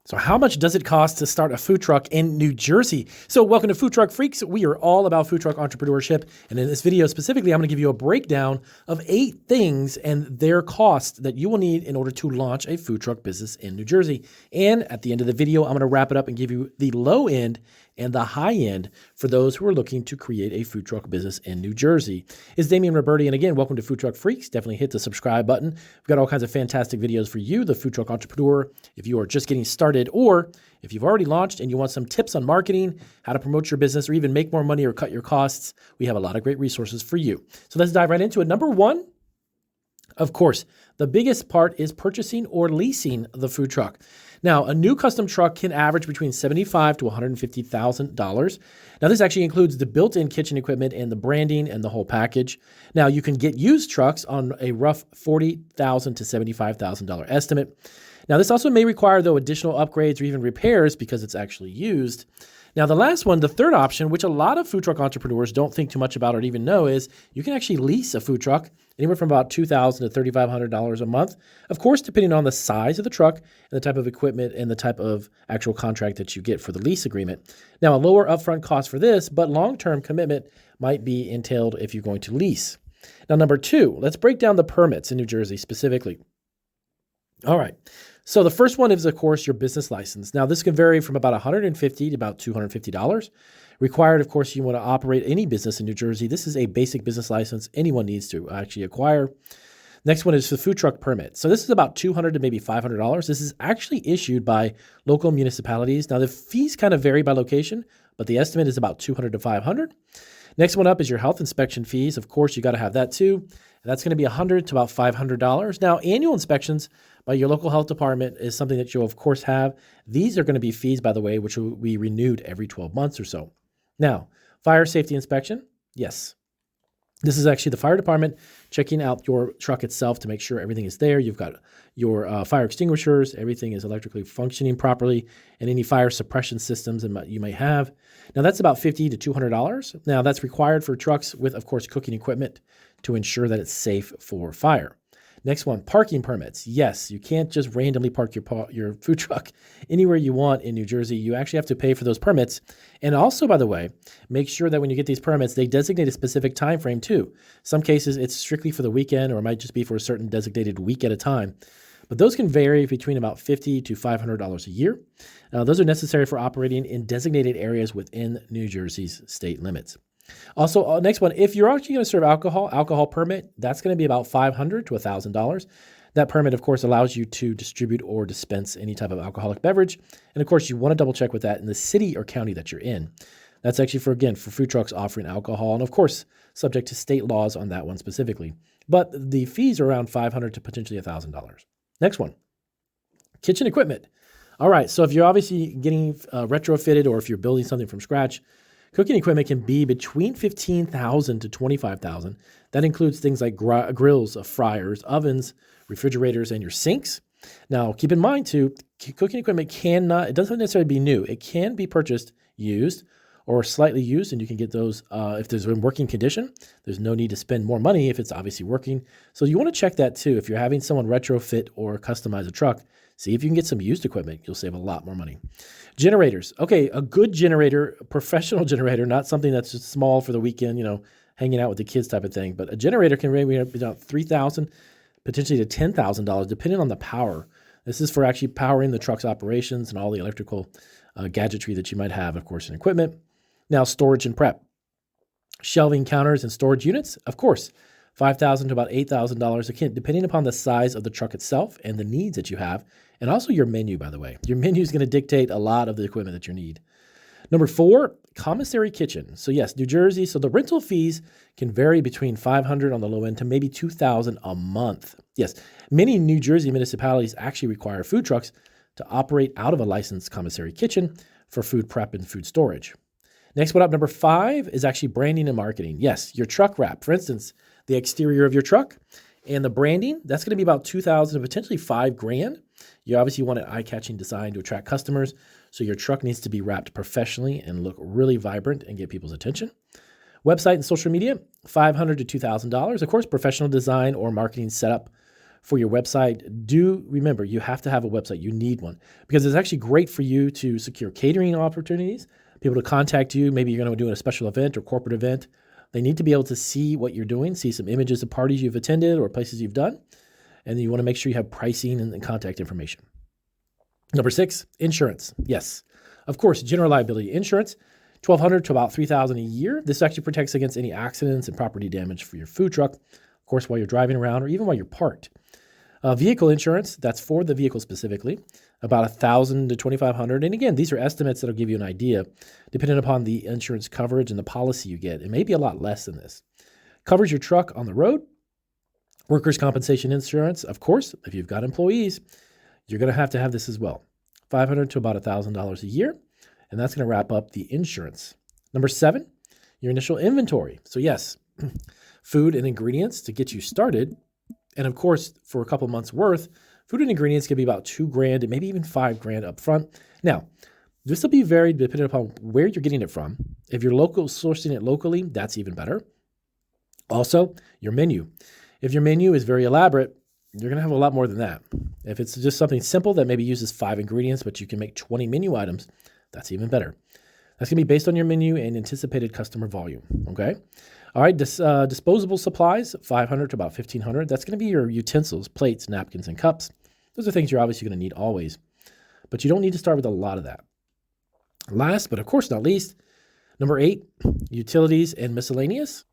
So how much does it cost to start a food truck in New Jersey? So welcome to Food Truck Freaks. We are all about food truck entrepreneurship. And in this video specifically, I'm going to give you a breakdown of 8 things and their costs that you will need in order to launch a food truck business in New Jersey. And at the end of the video, I'm going to wrap it up and give you the low end and the high end for those who are looking to create a food truck business in New Jersey. It's Damian Roberti, and again, welcome to Food Truck Freaks. Definitely hit the subscribe button. We've got all kinds of fantastic videos for you, the food truck entrepreneur, if you are just getting started, or if you've already launched and you want some tips on marketing, how to promote your business, or even make more money or cut your costs. We have a lot of great resources for you. So let's dive right into it. Number 1, of course, the biggest part is purchasing or leasing the food truck. Now, a new custom truck can average between $75,000 to $150,000. Now, this actually includes the built-in kitchen equipment and the branding and the whole package. Now, you can get used trucks on a rough $40,000 to $75,000 estimate. Now, this also may require, though, additional upgrades or even repairs because it's actually used. Now, the last one, the third option, which a lot of food truck entrepreneurs don't think too much about or even know, is you can actually lease a food truck anywhere from about $2,000 to $3,500 a month. Of course, depending on the size of the truck and the type of equipment and the type of actual contract that you get for the lease agreement. Now, a lower upfront cost for this, but long-term commitment might be entailed if you're going to lease. Now, number 2, let's break down the permits in New Jersey specifically. All right. So the first one is, of course, your business license. Now, this can vary from about $150 to about $250. Required, of course, you want to operate any business in New Jersey. This is a basic business license anyone needs to actually acquire. Next one is the food truck permit. So this is about $200 to maybe $500. This is actually issued by local municipalities. Now, the fees kind of vary by location, but the estimate is about $200 to $500. Next one up is your health inspection fees. Of course, you got to have that too. And that's going to be $100 to about $500. Now, annual inspections by your local health department is something that you'll, of course, have. These are going to be fees, by the way, which will be renewed every 12 months or so. Now, fire safety inspection. Yes. This is actually the fire department checking out your truck itself to make sure everything is there. You've got your fire extinguishers, everything is electrically functioning properly, and any fire suppression systems that you may have. Now, that's about $50 to $200. Now, that's required for trucks with, of course, cooking equipment to ensure that it's safe for fire. Next one, parking permits. Yes, you can't just randomly park your food truck anywhere you want in New Jersey. You actually have to pay for those permits. And also, by the way, make sure that when you get these permits, they designate a specific time frame too. Some cases, it's strictly for the weekend, or it might just be for a certain designated week at a time. But those can vary between about $50 to $500 a year. Those are necessary for operating in designated areas within New Jersey's state limits. Also, next one, if you're actually going to serve alcohol permit, that's going to be about $500 to $1,000. That permit, of course, allows you to distribute or dispense any type of alcoholic beverage. And of course, you want to double check with that in the city or county that you're in. That's actually for food trucks offering alcohol. And of course, subject to state laws on that one specifically. But the fees are around $500 to potentially $1,000. Next one, kitchen equipment. All right, so if you're obviously getting retrofitted or if you're building something from scratch, cooking equipment can be between $15,000 to $25,000. That includes things like grills, fryers, ovens, refrigerators, and your sinks. Now, keep in mind too, cooking equipment it doesn't necessarily be new. It can be purchased used or slightly used, and you can get those if there's in working condition. There's no need to spend more money if it's obviously working. So you want to check that too. If you're having someone retrofit or customize a truck, see if you can get some used equipment. You'll save a lot more money. Generators. Okay, a good generator, a professional generator, not something that's just small for the weekend, hanging out with the kids type of thing. But a generator can range about $3,000, potentially to $10,000, depending on the power. This is for actually powering the truck's operations and all the electrical gadgetry that you might have, of course, in equipment. Now, storage and prep. Shelving counters and storage units, of course, $5,000 to about $8,000, again, depending upon the size of the truck itself and the needs that you have, and also your menu, by the way. Your menu is going to dictate a lot of the equipment that you need. Number 4, commissary kitchen. So yes, New Jersey, so the rental fees can vary between $500 on the low end to maybe $2,000 a month. Yes, many New Jersey municipalities actually require food trucks to operate out of a licensed commissary kitchen for food prep and food storage. Next one up, number 5, is actually branding and marketing. Yes, your truck wrap. For instance, the exterior of your truck and the branding, that's going to be about $2,000 to potentially $5,000. You obviously want an eye-catching design to attract customers, so your truck needs to be wrapped professionally and look really vibrant and get people's attention. Website and social media, $500 to $2,000. Of course, professional design or marketing setup for your website, do remember you have to have a website. You need one because it's actually great for you to secure catering opportunities, people to contact you. Maybe you're going to do a special event or corporate event. They need to be able to see what you're doing, see some images of parties you've attended or places you've done. And then you want to make sure you have pricing and contact information. Number 6, insurance. Yes, of course, general liability insurance, $1,200 to about $3,000 a year. This actually protects against any accidents and property damage for your food truck, of course, while you're driving around or even while you're parked. Vehicle insurance, that's for the vehicle specifically, about $1,000 to $2,500. And again, these are estimates that'll give you an idea, depending upon the insurance coverage and the policy you get. It may be a lot less than this. Covers your truck on the road. Workers' compensation insurance, of course, if you've got employees, you're going to have this as well. $500 to about $1,000 a year, and that's going to wrap up the insurance. Number 7, your initial inventory. So yes, food and ingredients to get you started. And of course, for a couple months worth, food and ingredients can be about $2,000 and maybe even $5,000 up front. Now, this will be varied depending upon where you're getting it from. If you're sourcing it locally, that's even better. Also, your menu. If your menu is very elaborate, you're going to have a lot more than that. If it's just something simple that maybe uses 5 ingredients, but you can make 20 menu items, that's even better. That's going to be based on your menu and anticipated customer volume, okay? All right, disposable supplies, $500 to about $1,500. That's going to be your utensils, plates, napkins, and cups. Those are things you're obviously going to need always, but you don't need to start with a lot of that. Last, but of course not least, number 8, utilities and miscellaneous.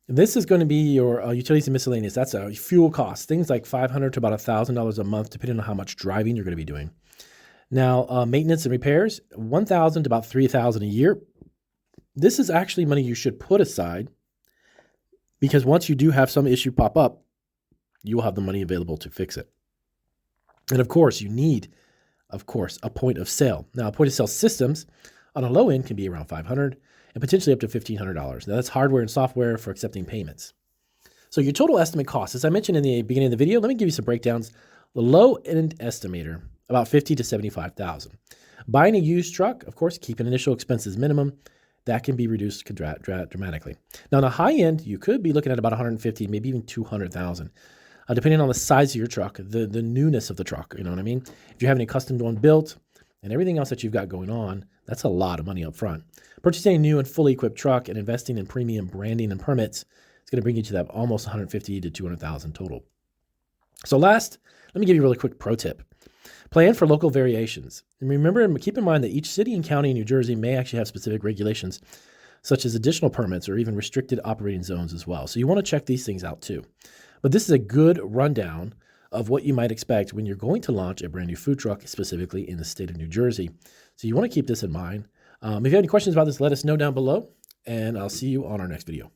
This is going to be your utilities and miscellaneous. That's a fuel cost, things like $500 to about $1,000 a month, depending on how much driving you're going to be doing. Now, maintenance and repairs, $1,000 to about $3,000 a year. This is actually money you should put aside because once you do have some issue pop up, you will have the money available to fix it. And of course, you need, a point of sale. Now, point of sale systems on a low end can be around $500 and potentially up to $1,500. Now, that's hardware and software for accepting payments. So your total estimate cost, as I mentioned in the beginning of the video, let me give you some breakdowns. The low end estimator, about $50,000 to $75,000. Buying a used truck, of course, keeping initial expenses minimum. That can be reduced dramatically. Now, on the high end, you could be looking at about $150,000, maybe even $200,000, depending on the size of your truck, the newness of the truck. You know what I mean? If you have any custom one built and everything else that you've got going on, that's a lot of money up front. Purchasing a new and fully equipped truck and investing in premium branding and permits is going to bring you to that almost $150,000 to $200,000 total. So last, let me give you a really quick pro tip. Plan for local variations. And remember and keep in mind that each city and county in New Jersey may actually have specific regulations, such as additional permits or even restricted operating zones as well. So you want to check these things out too. But this is a good rundown of what you might expect when you're going to launch a brand new food truck, specifically in the state of New Jersey. So you want to keep this in mind. If you have any questions about this, let us know down below, and I'll see you on our next video.